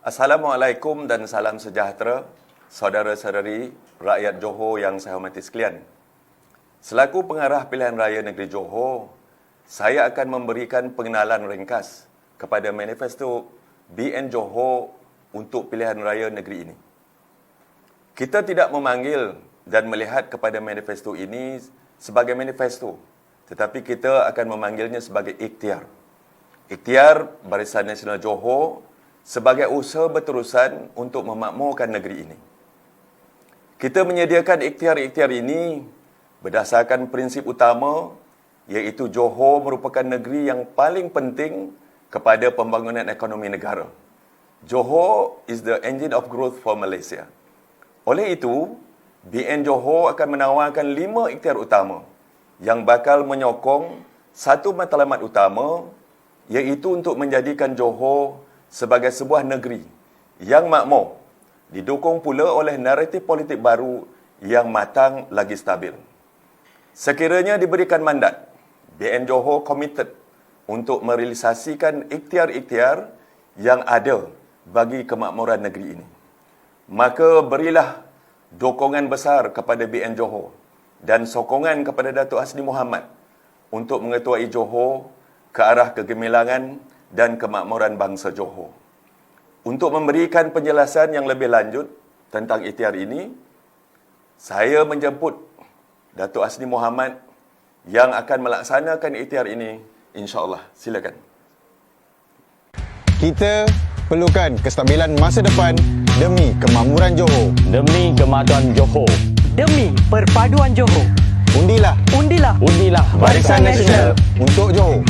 Assalamualaikum dan salam sejahtera, saudara-saudari rakyat Johor yang saya hormati sekalian. Selaku pengarah pilihan raya negeri Johor, saya akan memberikan pengenalan ringkas kepada manifesto BN Johor untuk pilihan raya negeri ini. Kita tidak memanggil dan melihat kepada manifesto ini sebagai manifesto, tetapi kita akan memanggilnya sebagai ikhtiar. Ikhtiar Barisan Nasional Johor sebagai usaha berterusan untuk memakmurkan negeri ini. Kita menyediakan ikhtiar-ikhtiar ini berdasarkan prinsip utama, iaitu Johor merupakan negeri yang paling penting kepada pembangunan ekonomi negara. Johor is the engine of growth for Malaysia. Oleh itu, BN Johor akan menawarkan 5 ikhtiar utama yang bakal menyokong satu matlamat utama, iaitu untuk menjadikan Johor sebagai sebuah negeri yang makmur, didukung pula oleh naratif politik baru yang matang lagi stabil. Sekiranya diberikan mandat, BN Johor komited untuk merealisasikan ikhtiar-ikhtiar yang ada bagi kemakmuran negeri ini. Maka berilah dokongan besar kepada BN Johor dan sokongan kepada Datuk Hasni Mohamad untuk mengetuai Johor ke arah kegemilangan dan kemakmuran bangsa Johor. Untuk memberikan penjelasan yang lebih lanjut tentang ikhtiar ini, saya menjemput Datuk Hasni Mohamad yang akan melaksanakan ikhtiar ini, insya-Allah. Silakan. Kita perlukan kestabilan masa depan demi kemakmuran Johor. Demi kemajuan Johor. Demi perpaduan Johor. Undilah. Undilah. Undilah Barisan Nasional untuk Johor.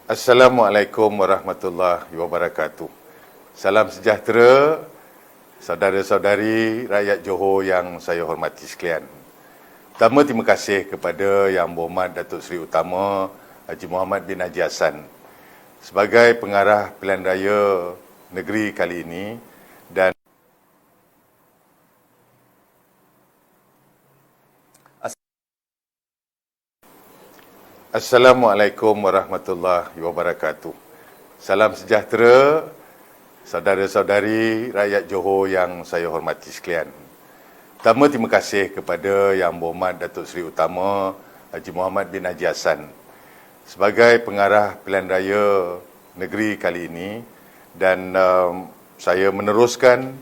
Assalamualaikum warahmatullahi wabarakatuh. Salam sejahtera, saudara-saudari rakyat Johor yang saya hormati sekalian. Pertama, terima kasih kepada Yang Berhormat Datuk Seri Utama Haji Muhammad bin Haji Hassan sebagai pengarah pilihan raya negeri kali ini, dan Assalamualaikum warahmatullahi wabarakatuh. Salam sejahtera, saudara-saudari rakyat Johor yang saya hormati sekalian. Pertama, terima kasih kepada Yang Berhormat Datuk Seri Utama Haji Muhammad bin Haji Hassan sebagai pengarah pilihan raya negeri kali ini, dan saya meneruskan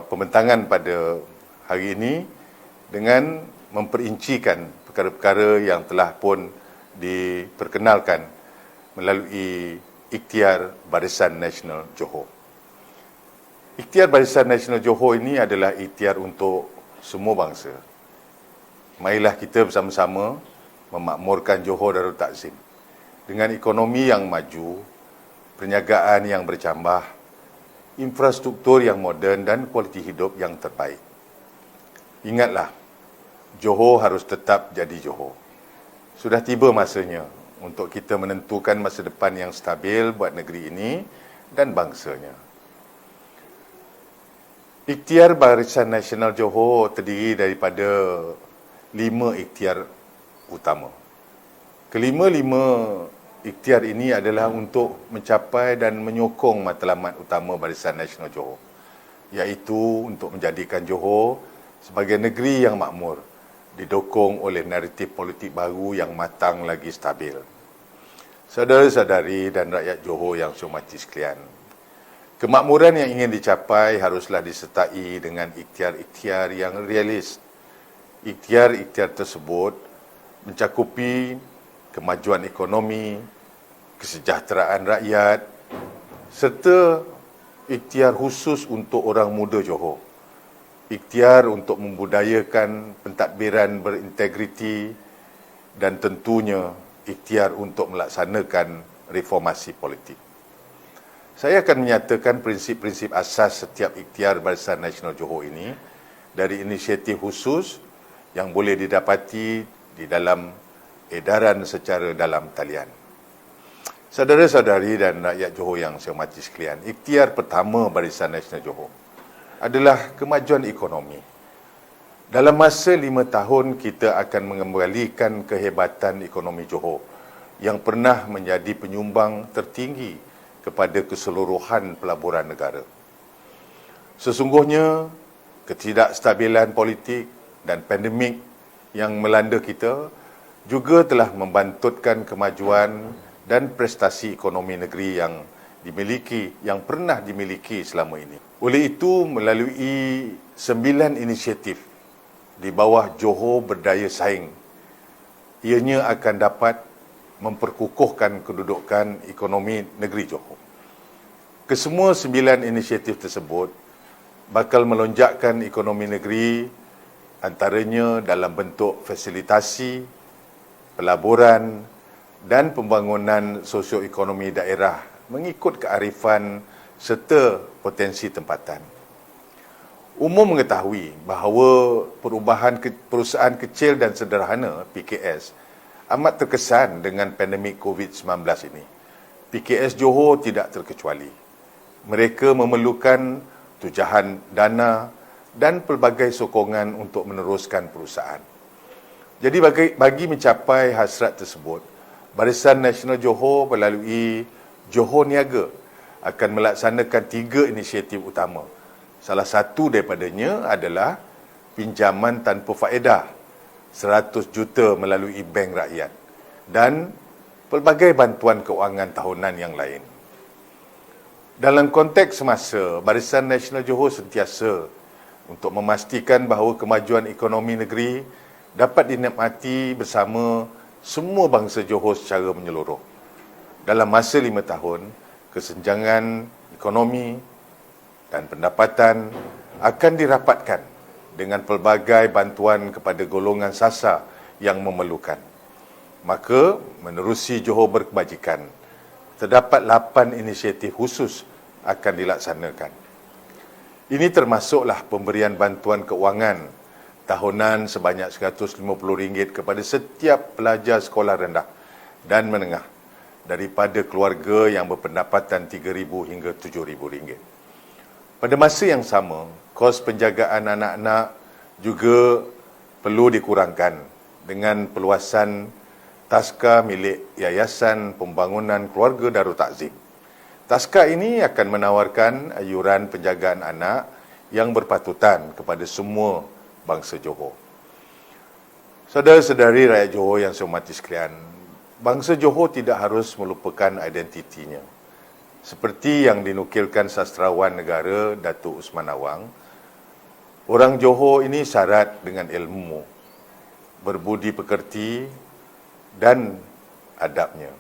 pembentangan pada hari ini dengan memperincikan perkara-perkara yang telah pun diperkenalkan melalui ikhtiar Barisan Nasional Johor. Ikhtiar Barisan Nasional Johor ini adalah ikhtiar untuk semua bangsa. Marilah kita bersama-sama memakmurkan Johor Darul Takzim dengan ekonomi yang maju, perniagaan yang bercambah, infrastruktur yang moden dan kualiti hidup yang terbaik. Ingatlah, Johor harus tetap jadi Johor. Sudah tiba masanya untuk kita menentukan masa depan yang stabil buat negeri ini dan bangsanya. Ikhtiar Barisan Nasional Johor terdiri daripada 5 ikhtiar utama. Kelima-lima ikhtiar ini adalah untuk mencapai dan menyokong matlamat utama Barisan Nasional Johor, iaitu untuk menjadikan Johor sebagai negeri yang makmur, didukung oleh naratif politik baru yang matang lagi stabil. Saudara-saudari dan rakyat Johor yang saya hormati sekalian, kemakmuran yang ingin dicapai haruslah disertai dengan ikhtiar-ikhtiar yang realis. Ikhtiar-ikhtiar tersebut mencakupi kemajuan ekonomi, kesejahteraan rakyat, serta ikhtiar khusus untuk orang muda Johor. Ikhtiar untuk membudayakan pentadbiran berintegriti, dan tentunya ikhtiar untuk melaksanakan reformasi politik. Saya akan menyatakan prinsip-prinsip asas setiap ikhtiar Barisan Nasional Johor ini dari inisiatif khusus yang boleh didapati di dalam edaran secara dalam talian. Saudara-saudari dan rakyat Johor yang saya hormati sekalian, ikhtiar pertama Barisan Nasional Johor adalah kemajuan ekonomi. Dalam masa 5 tahun, kita akan mengembalikan kehebatan ekonomi Johor yang pernah menjadi penyumbang tertinggi kepada keseluruhan pelaburan negara. Sesungguhnya, ketidakstabilan politik dan pandemik yang melanda kita juga telah membantutkan kemajuan dan prestasi ekonomi negeri yang pernah dimiliki selama ini. Oleh itu, melalui 9 inisiatif di bawah Johor Berdaya Saing, ianya akan dapat memperkukuhkan kedudukan ekonomi negeri Johor. Kesemua 9 inisiatif tersebut bakal melonjakkan ekonomi negeri, antaranya dalam bentuk fasilitasi, pelaburan dan pembangunan sosioekonomi daerah mengikut kearifan serta potensi tempatan. Umum mengetahui bahawa perubahan perusahaan kecil dan sederhana (PKS) amat terkesan dengan pandemik COVID-19 ini. PKS Johor tidak terkecuali. Mereka memerlukan tujahan dana dan pelbagai sokongan untuk meneruskan perusahaan. Jadi bagi mencapai hasrat tersebut, Barisan Nasional Johor melalui Johor Niaga akan melaksanakan 3 inisiatif utama. Salah satu daripadanya adalah pinjaman tanpa faedah 100 juta melalui Bank Rakyat dan pelbagai bantuan keuangan tahunan yang lain. Dalam konteks semasa, Barisan Nasional Johor sentiasa untuk memastikan bahawa kemajuan ekonomi negeri dapat dinikmati bersama semua bangsa Johor secara menyeluruh. Dalam masa 5 tahun, kesenjangan ekonomi dan pendapatan akan dirapatkan dengan pelbagai bantuan kepada golongan sasar yang memerlukan. Maka, menerusi Johor Berkebajikan, terdapat 8 inisiatif khusus akan dilaksanakan. Ini termasuklah pemberian bantuan keuangan tahunan sebanyak RM150 kepada setiap pelajar sekolah rendah dan menengah daripada keluarga yang berpendapatan RM3,000 hingga RM7,000. Pada masa yang sama, kos penjagaan anak-anak juga perlu dikurangkan dengan perluasan taska milik Yayasan Pembangunan Keluarga Darul Takzim. Taska ini akan menawarkan ayuran penjagaan anak yang berpatutan kepada semua bangsa Johor. Saudara-saudari rakyat Johor yang saya hormati sekalian, bangsa Johor tidak harus melupakan identitinya. Seperti yang dinukilkan sastrawan negara Datuk Usman Awang, orang Johor ini syarat dengan ilmu, berbudi pekerti dan adabnya.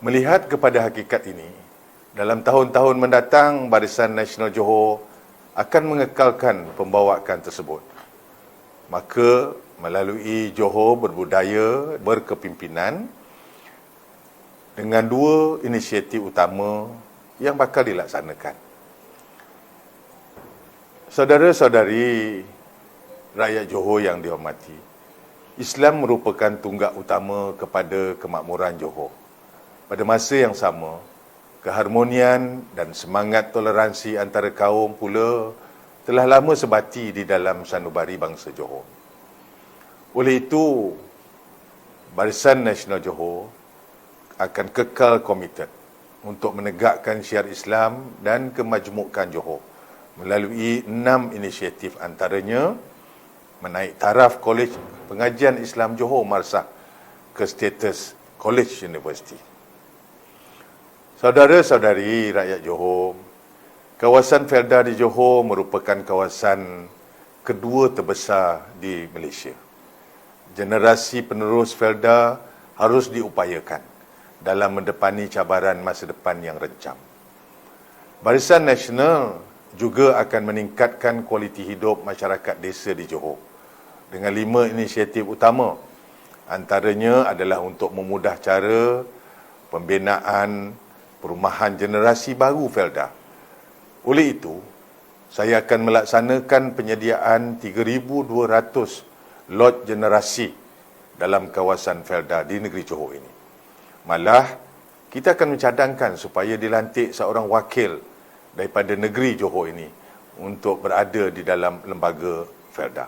Melihat kepada hakikat ini, dalam tahun-tahun mendatang, Barisan Nasional Johor akan mengekalkan pembawaan tersebut. Maka, melalui Johor Berbudaya Berkepimpinan, dengan 2 inisiatif utama yang bakal dilaksanakan. Saudara-saudari rakyat Johor yang dihormati, Islam merupakan tunggak utama kepada kemakmuran Johor. Pada masa yang sama, keharmonian dan semangat toleransi antara kaum pula telah lama sebati di dalam sanubari bangsa Johor. Oleh itu, Barisan Nasional Johor akan kekal komited untuk menegakkan syiar Islam dan kemajmukan Johor melalui 6 inisiatif, antaranya menaik taraf Kolej Pengajian Islam Johor Marsah ke status College University. Saudara-saudari rakyat Johor, kawasan Felda di Johor merupakan kawasan kedua terbesar di Malaysia. Generasi penerus Felda harus diupayakan dalam mendepani cabaran masa depan yang rencam. Barisan Nasional juga akan meningkatkan kualiti hidup masyarakat desa di Johor dengan 5 inisiatif utama. Antaranya adalah untuk memudah cara pembinaan perumahan generasi baru Felda. Oleh itu, saya akan melaksanakan penyediaan 3,200 lot generasi dalam kawasan Felda di negeri Johor ini. Malah, kita akan mencadangkan supaya dilantik seorang wakil daripada negeri Johor ini untuk berada di dalam lembaga Felda.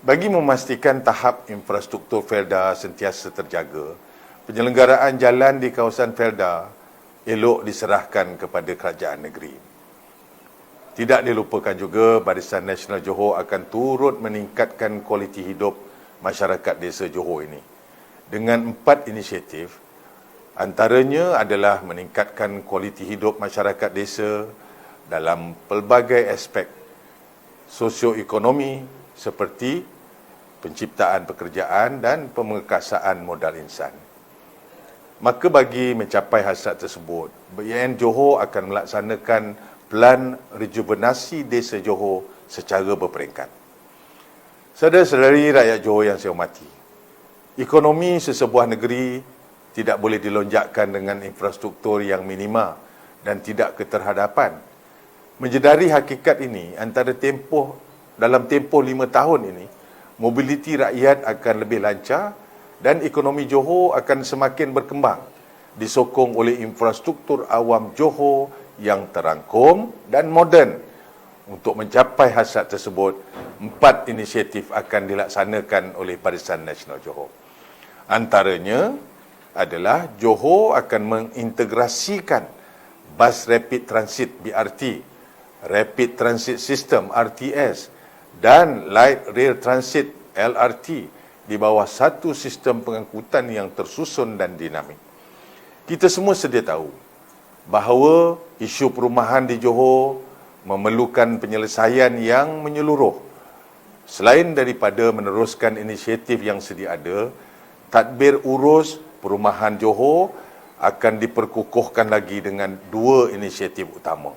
Bagi memastikan tahap infrastruktur Felda sentiasa terjaga, penyelenggaraan jalan di kawasan Felda elok diserahkan kepada kerajaan negeri. Tidak dilupakan juga Barisan Nasional Johor akan turut meningkatkan kualiti hidup masyarakat desa Johor ini dengan 4 inisiatif. Antaranya adalah meningkatkan kualiti hidup masyarakat desa dalam pelbagai aspek sosioekonomi seperti penciptaan pekerjaan dan pemekasaan modal insan. Maka bagi mencapai hasrat tersebut, BIN Johor akan melaksanakan Pelan Rejuvenasi Desa Johor secara berperingkat. Saudara-saudari rakyat Johor yang saya hormati, ekonomi sesebuah negeri tidak boleh dilonjakkan dengan infrastruktur yang minima dan tidak keterhadapan. Menjedari hakikat ini, dalam tempoh 5 tahun ini, mobiliti rakyat akan lebih lancar dan ekonomi Johor akan semakin berkembang, disokong oleh infrastruktur awam Johor yang terangkum dan moden. Untuk mencapai hasrat tersebut, 4 inisiatif akan dilaksanakan oleh Barisan Nasional Johor. Antaranya adalah Johor akan mengintegrasikan bas rapid transit BRT, rapid transit system RTS dan light rail transit LRT di bawah satu sistem pengangkutan yang tersusun dan dinamik. Kita semua sedia tahu bahawa isu perumahan di Johor memerlukan penyelesaian yang menyeluruh. Selain daripada meneruskan inisiatif yang sedia ada, tadbir urus perumahan Johor akan diperkukuhkan lagi dengan 2 inisiatif utama.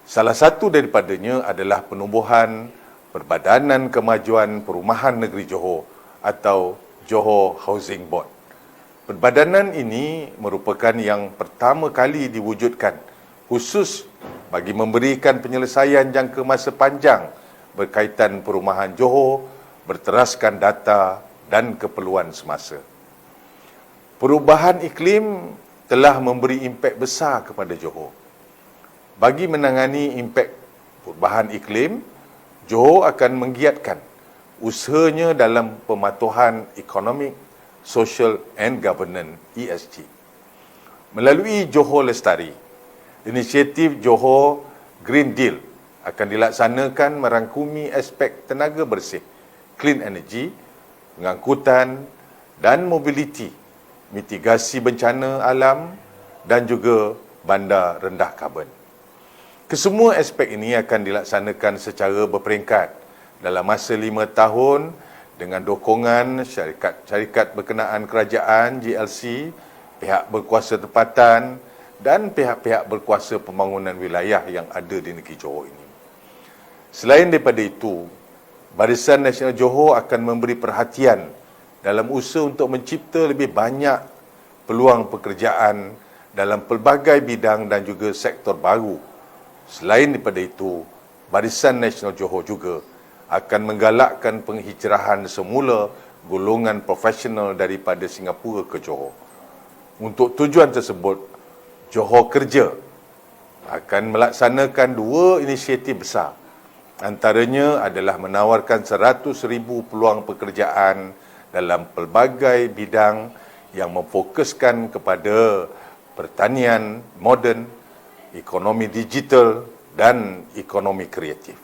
Salah satu daripadanya adalah penubuhan Perbadanan Kemajuan Perumahan Negeri Johor atau Johor Housing Board. Perbadanan ini merupakan yang pertama kali diwujudkan khusus bagi memberikan penyelesaian jangka masa panjang berkaitan perumahan Johor berteraskan data dan keperluan semasa. Perubahan iklim telah memberi impak besar kepada Johor. Bagi menangani impak perubahan iklim, Johor akan menggiatkan usahanya dalam pematuhan Economic, Social and Governance ESG. Melalui Johor Lestari, inisiatif Johor Green Deal akan dilaksanakan merangkumi aspek tenaga bersih, clean energy, pengangkutan dan mobiliti, mitigasi bencana alam dan juga bandar rendah karbon. Kesemua aspek ini akan dilaksanakan secara berperingkat dalam masa 5 tahun dengan dokongan syarikat berkenaan kerajaan GLC, pihak berkuasa tempatan dan pihak-pihak berkuasa pembangunan wilayah yang ada di negeri Johor ini. Selain daripada itu, Barisan Nasional Johor akan memberi perhatian dalam usaha untuk mencipta lebih banyak peluang pekerjaan dalam pelbagai bidang dan juga sektor baru. Selain daripada itu, Barisan Nasional Johor juga akan menggalakkan penghijrahan semula golongan profesional daripada Singapura ke Johor. Untuk tujuan tersebut, Johor Kerja akan melaksanakan 2 inisiatif besar. Antaranya adalah menawarkan 100,000 peluang pekerjaan dalam pelbagai bidang yang memfokuskan kepada pertanian moden, ekonomi digital dan ekonomi kreatif.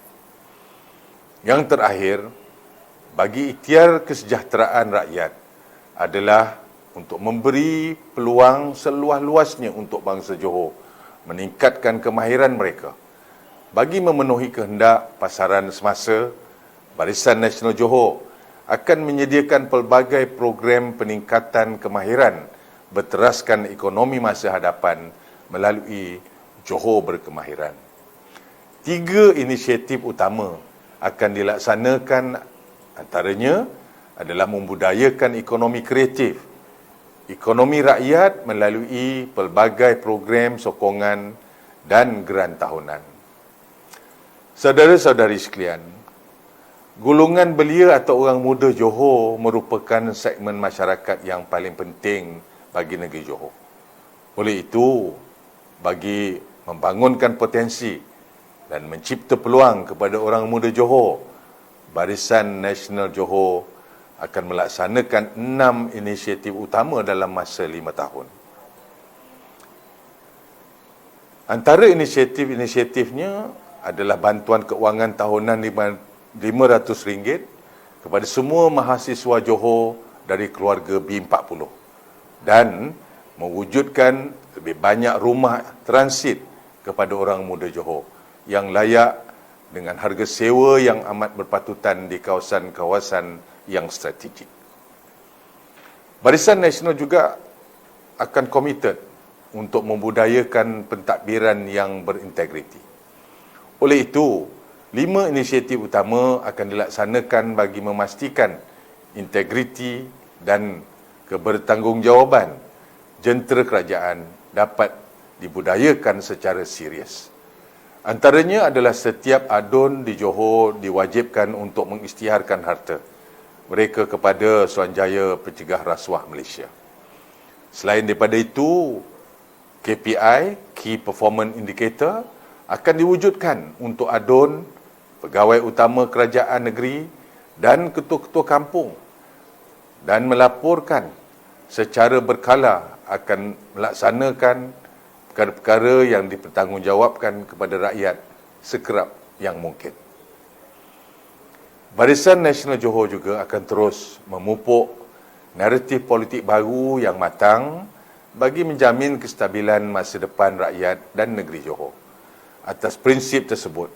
Yang terakhir, bagi ikhtiar kesejahteraan rakyat adalah untuk memberi peluang seluas-luasnya untuk bangsa Johor meningkatkan kemahiran mereka. Bagi memenuhi kehendak pasaran semasa, Barisan Nasional Johor akan menyediakan pelbagai program peningkatan kemahiran berteraskan ekonomi masa hadapan melalui Johor Berkemahiran. 3 inisiatif utama akan dilaksanakan, antaranya adalah membudayakan ekonomi kreatif, ekonomi rakyat melalui pelbagai program sokongan dan geran tahunan. Saudara-saudari sekalian, golongan belia atau orang muda Johor merupakan segmen masyarakat yang paling penting bagi negeri Johor. Oleh itu, bagi membangunkan potensi dan mencipta peluang kepada orang muda Johor, Barisan Nasional Johor akan melaksanakan 6 inisiatif utama dalam masa 5 tahun. Antara inisiatif-inisiatifnya adalah bantuan keuangan tahunan RM500 kepada semua mahasiswa Johor dari keluarga B40 dan mewujudkan lebih banyak rumah transit kepada orang muda Johor yang layak dengan harga sewa yang amat berpatutan di kawasan-kawasan yang strategik. Barisan Nasional juga akan komited untuk membudayakan pentadbiran yang berintegriti. Oleh itu, 5 inisiatif utama akan dilaksanakan bagi memastikan integriti dan kebertanggungjawaban jentera kerajaan dapat dibudayakan secara serius. Antaranya adalah setiap adun di Johor diwajibkan untuk mengisytiharkan harta mereka kepada Suruhanjaya Pencegah Rasuah Malaysia. Selain daripada itu, KPI, Key Performance Indicator, akan diwujudkan untuk adun, pegawai utama kerajaan negeri dan ketua-ketua kampung dan melaporkan secara berkala akan melaksanakan perkara-perkara yang dipertanggungjawabkan kepada rakyat sekerap yang mungkin. Barisan Nasional Johor juga akan terus memupuk naratif politik baru yang matang bagi menjamin kestabilan masa depan rakyat dan negeri Johor. Atas prinsip tersebut,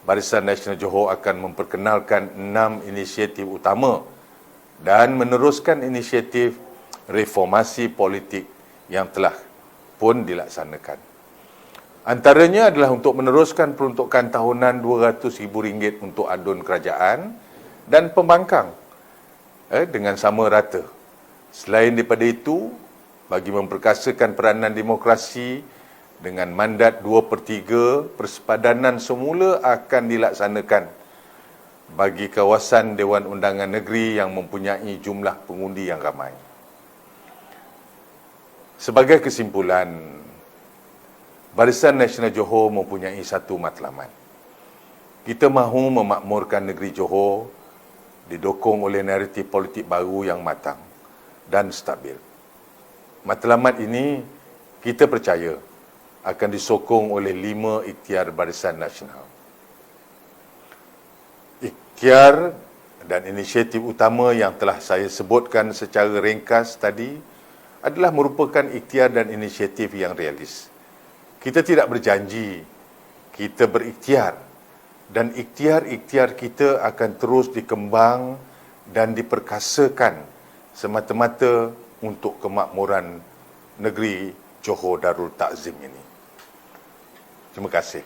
Barisan Nasional Johor akan memperkenalkan 6 inisiatif utama dan meneruskan inisiatif reformasi politik yang telah pun dilaksanakan. Antaranya adalah untuk meneruskan peruntukan tahunan RM200,000 untuk adun kerajaan dan pembangkang dengan sama rata. Selain daripada itu, bagi memperkasakan peranan demokrasi dengan mandat 2/3, persepadanan semula akan dilaksanakan bagi kawasan Dewan Undangan Negeri yang mempunyai jumlah pengundi yang ramai. Sebagai kesimpulan, Barisan Nasional Johor mempunyai satu matlamat. Kita mahu memakmurkan negeri Johor didukung oleh naratif politik baru yang matang dan stabil. Matlamat ini kita percaya akan disokong oleh 5 ikhtiar Barisan Nasional. Ikhtiar dan inisiatif utama yang telah saya sebutkan secara ringkas tadi adalah merupakan ikhtiar dan inisiatif yang realis. Kita tidak berjanji, kita berikhtiar dan ikhtiar-ikhtiar kita akan terus dikembang dan diperkasakan semata-mata untuk kemakmuran negeri Johor Darul Takzim ini. Terima kasih.